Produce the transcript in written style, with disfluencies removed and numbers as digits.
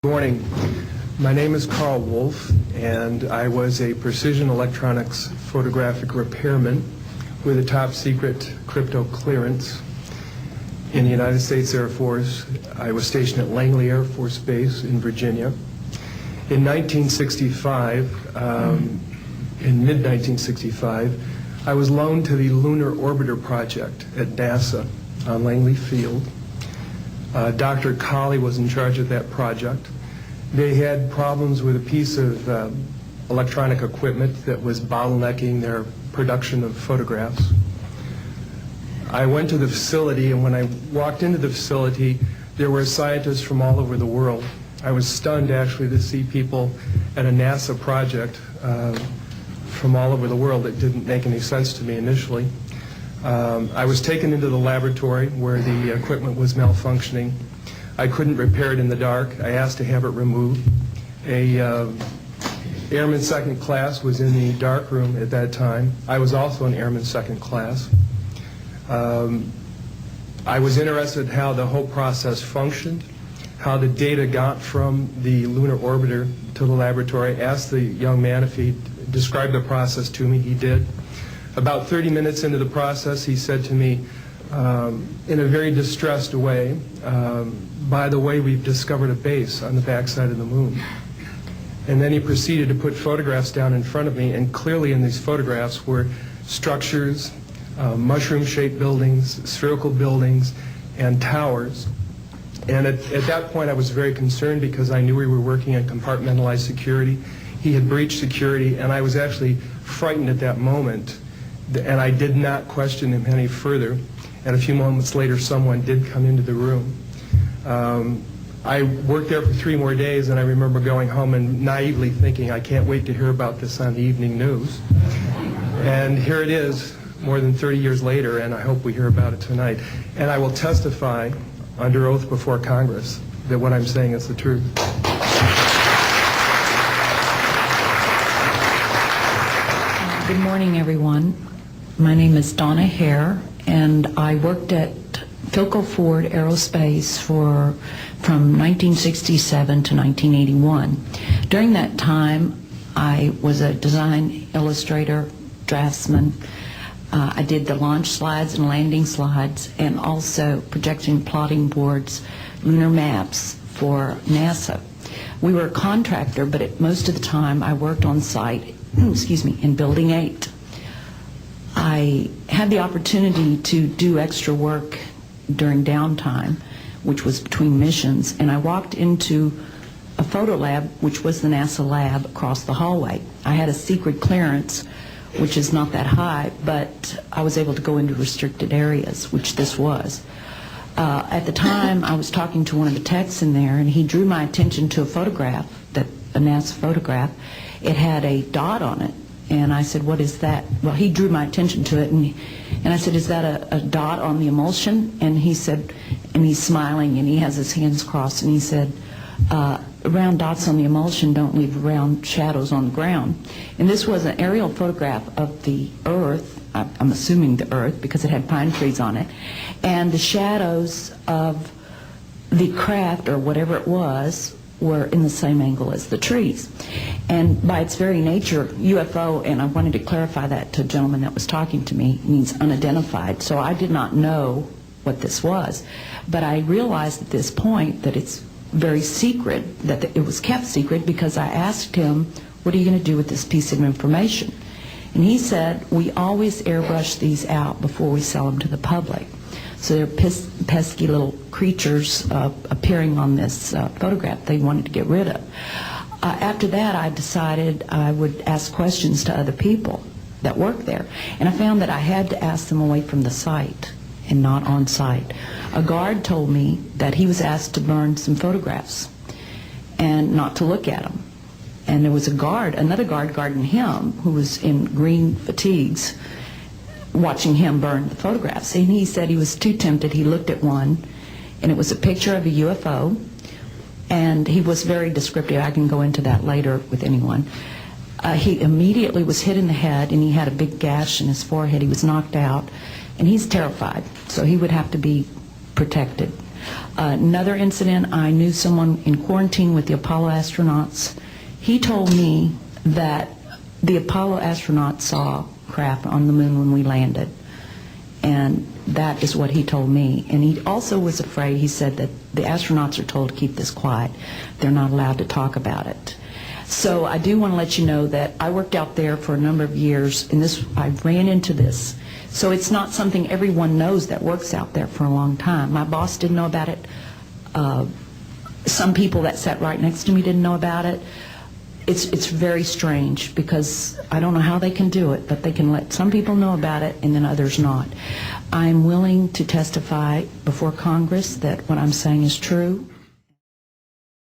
Good morning. My name is Karl Wolf, and I was a precision electronics photographic repairman with a top secret crypto clearance in the United States Air Force. I was stationed at Langley Air Force Base in Virginia. In 1965, in mid-1965, I was loaned to the Lunar Orbiter project at NASA on Langley Field. Dr. Karl was in charge of that project. They had problems with a piece of electronic equipment that was bottlenecking their production of photographs. I went to the facility, and when I walked into the facility, there were scientists from all over the world. I was stunned, actually, to see people at a NASA project from all over the world. It didn't make any sense to me initially. I was taken into the laboratory where the equipment was malfunctioning. I couldn't repair it in the dark. I asked to have it removed. A airman second class was in the dark room at that time. I was also an airman second class. I was interested in how the whole process functioned, how the data got from the lunar orbiter to the laboratory. I asked the young man if he described the process to me. He did. About 30 minutes into the process, he said to me, in a very distressed way, by the way, we've discovered a base on the backside of the moon. And then he proceeded to put photographs down in front of me, and clearly in these photographs were structures, mushroom-shaped buildings, spherical buildings, and towers. And at that point, I was very concerned because I knew we were working on compartmentalized security. He had breached security, and I was actually frightened at that moment. And I did not question him any further. And a few moments later, someone did come into the room. I worked there for 3 more days, and I remember going home and naively thinking, I can't wait to hear about this on the evening news. And here it is, more than 30 years later, and I hope we hear about it tonight. And I will testify under oath before Congress that what I'm saying is the truth. Good morning, everyone. My name is Donna Hare, and I worked at Philco Ford Aerospace from 1967 to 1981. During that time, I was a design illustrator, draftsman. I did the launch slides and landing slides, and also projection plotting boards, lunar maps for NASA. We were a contractor, but most of the time I worked on site in Building 8. I had the opportunity to do extra work during downtime, which was between missions, and I walked into a photo lab, which was the NASA lab across the hallway. I had a secret clearance, which is not that high, but I was able to go into restricted areas, which this was. At the time, I was talking to one of the techs in there, and he drew my attention to a photograph, a NASA photograph. It had a dot on it, and I said, what is that? Well, he drew my attention to it, and I said, is that a dot on the emulsion? And he said, and he's smiling, and he has his hands crossed, and he said, round dots on the emulsion don't leave round shadows on the ground. And this was an aerial photograph of the Earth, I'm assuming the Earth, because it had pine trees on it, and the shadows of the craft, or whatever it was, were in the same angle as the trees. And by its very nature, UFO, and I wanted to clarify that to a gentleman that was talking to me, means unidentified. So I did not know what this was. But I realized at this point that it's very secret, that it was kept secret, because I asked him, what are you going to do with this piece of information? And he said, we always airbrush these out before we sell them to the public. So they're pesky little creatures appearing on this photograph they wanted to get rid of. After that, I decided I would ask questions to other people that worked there. And I found that I had to ask them away from the site and not on site. A guard told me that he was asked to burn some photographs and not to look at them. And there was another guard guarding him, who was in green fatigues, watching him burn the photographs. And he said he was too tempted. He looked at one, and it was a picture of a UFO, and he was very descriptive. I can go into that later with anyone. He immediately was hit in the head, and he had a big gash in his forehead. He was knocked out, and he's terrified, so he would have to be protected. Another incident, I knew someone in quarantine with the Apollo astronauts. He told me that the Apollo astronauts saw craft on the moon when we landed. And that is what he told me. And he also was afraid, he said that the astronauts are told to keep this quiet. They're not allowed to talk about it. So I do want to let you know that I worked out there for a number of years, and I ran into this. So it's not something everyone knows that works out there for a long time. My boss didn't know about it. Some people that sat right next to me didn't know about it. It's very strange because I don't know how they can do it, but they can let some people know about it and then others not. I'm willing to testify before Congress that what I'm saying is true.